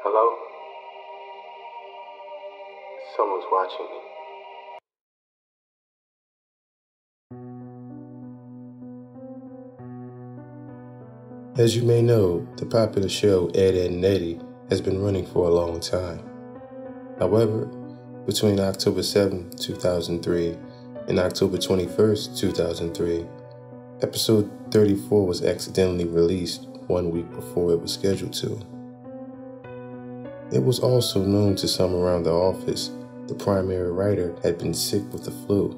Hello? Someone's watching me. As you may know, the popular show Ed, and Eddy has been running for a long time. However, between October 7, 2003 and October 21st, 2003, episode 34 was accidentally released 1 week before it was scheduled to. It was also known to some around the office the primary writer had been sick with the flu.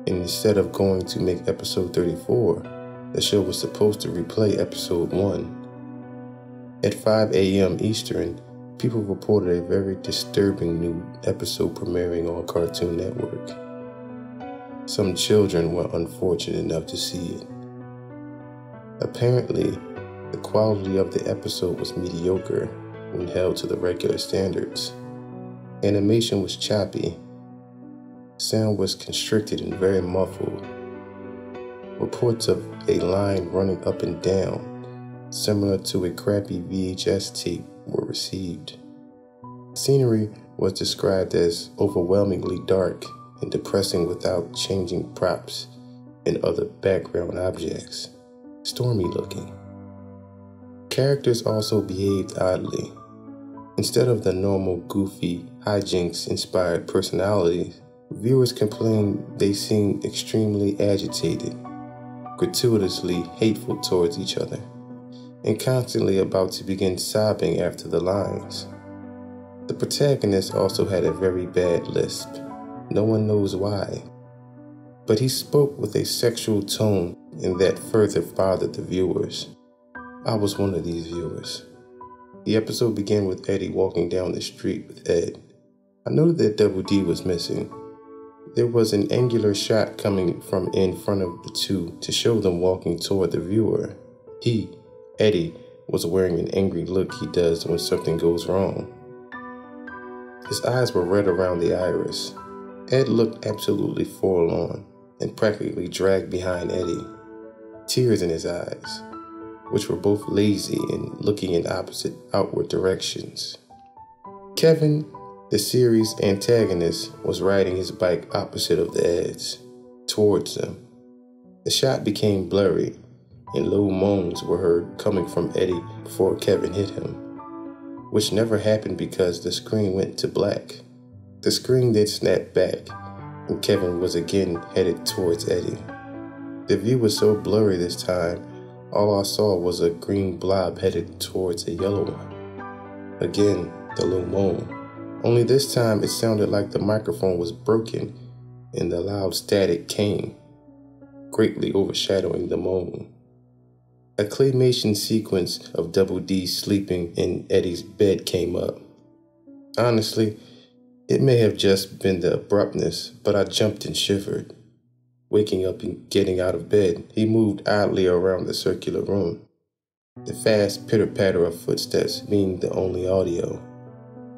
And instead of going to make episode 34, the show was supposed to replay episode 1. At 5 a.m. Eastern, people reported a very disturbing new episode premiering on Cartoon Network. Some children were unfortunate enough to see it. Apparently, the quality of the episode was mediocre when held to the regular standards. Animation was choppy. Sound was constricted and very muffled. Reports of a line running up and down, similar to a crappy VHS tape, were received. Scenery was described as overwhelmingly dark and depressing without changing props and other background objects. Stormy looking. Characters also behaved oddly. Instead of the normal goofy, hijinks-inspired personalities, viewers complained they seemed extremely agitated, gratuitously hateful towards each other, and constantly about to begin sobbing after the lines. The protagonist also had a very bad lisp. No one knows why. But he spoke with a sexual tone, and that further bothered the viewers. I was one of these viewers. The episode began with Eddy walking down the street with Ed. I noted that Double D was missing. There was an angular shot coming from in front of the two to show them walking toward the viewer. He, Eddy, was wearing an angry look he does when something goes wrong. His eyes were red around the iris. Ed looked absolutely forlorn and practically dragged behind Eddy, tears in his eyes, which were both lazy and looking in opposite outward directions. Kevin, the series antagonist, was riding his bike opposite of the Eds, towards them. The shot became blurry, and low moans were heard coming from Eddy before Kevin hit him, which never happened because the screen went to black. The screen then snapped back, and Kevin was again headed towards Eddy. The view was so blurry this time, all I saw was a green blob headed towards a yellow one. Again, the low moan. Only this time it sounded like the microphone was broken and the loud static came, greatly overshadowing the moan. A claymation sequence of Double D sleeping in Eddy's bed came up. Honestly, it may have just been the abruptness, but I jumped and shivered. Waking up and getting out of bed, he moved oddly around the circular room, the fast pitter-patter of footsteps being the only audio.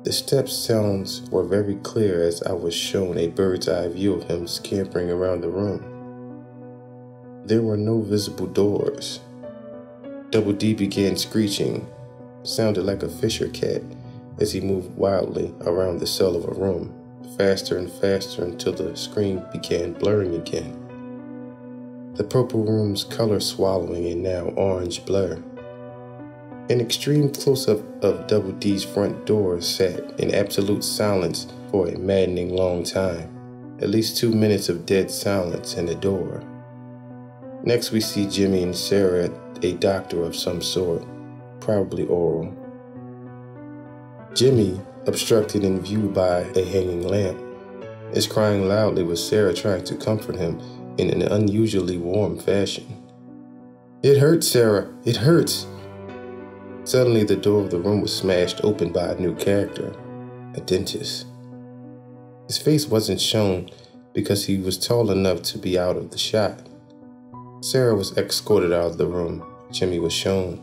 The step sounds were very clear as I was shown a bird's eye view of him scampering around the room. There were no visible doors. Double D began screeching, sounded like a fisher cat as he moved wildly around the cell of a room, faster and faster until the screen began blurring again. The purple room's color swallowing a now orange blur. An extreme close-up of Double D's front door sat in absolute silence for a maddening long time, at least 2 minutes of dead silence in the door. Next we see Jimmy and Sarah at a doctor of some sort, probably oral. Jimmy, obstructed in view by a hanging lamp, is crying loudly with Sarah trying to comfort him in an unusually warm fashion. "It hurts, Sarah, it hurts." Suddenly the door of the room was smashed open by a new character, a dentist. His face wasn't shown because he was tall enough to be out of the shot. Sarah was escorted out of the room. Jimmy was shown.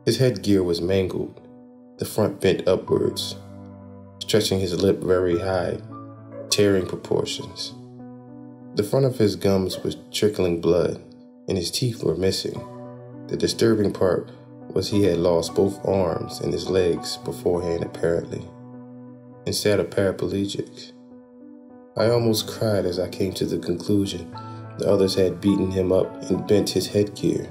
His headgear was mangled, the front bent upwards, stretching his lip very high, tearing proportions. The front of his gums was trickling blood, and his teeth were missing. The disturbing part was he had lost both arms and his legs beforehand apparently, and sat a paraplegic. I almost cried as I came to the conclusion the others had beaten him up and bent his headgear.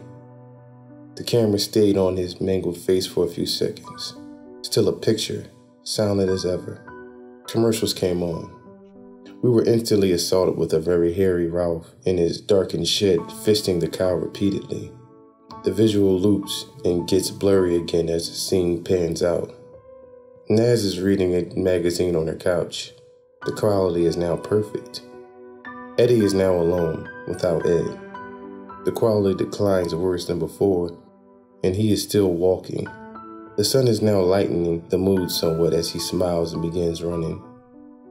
The camera stayed on his mangled face for a few seconds, still a picture, silent as ever. Commercials came on. We were instantly assaulted with a very hairy Ralph in his darkened shed, fisting the cow repeatedly. The visual loops and gets blurry again as the scene pans out. Naz is reading a magazine on her couch. The quality is now perfect. Eddy is now alone, without Ed. The quality declines worse than before, and he is still walking. The sun is now lightening the mood somewhat as he smiles and begins running.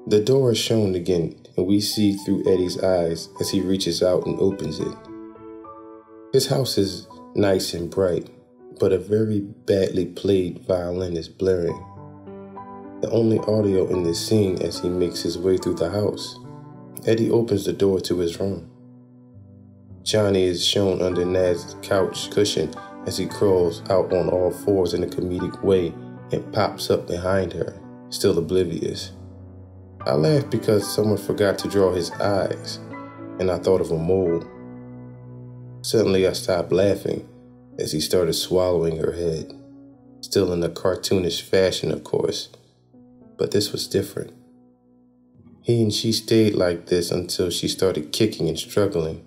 The door is shown again, and we see through Eddy's eyes as he reaches out and opens it. His house is nice and bright, but a very badly played violin is blaring. The only audio in this scene as he makes his way through the house. Eddy opens the door to his room. Johnny is shown under Naz's couch cushion as he crawls out on all fours in a comedic way and pops up behind her, still oblivious. I laughed because someone forgot to draw his eyes, and I thought of a mole. Suddenly I stopped laughing as he started swallowing her head, still in a cartoonish fashion, of course, but this was different. He and she stayed like this until she started kicking and struggling.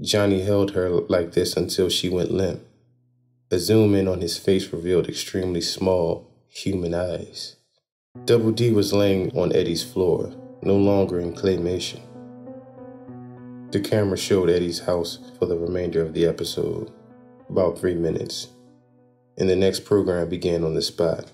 Johnny held her like this until she went limp. A zoom in on his face revealed extremely small, human eyes. Double D was laying on Eddy's floor, no longer in claymation. The camera showed Eddy's house for the remainder of the episode, about 3 minutes, and the next program began on the spot.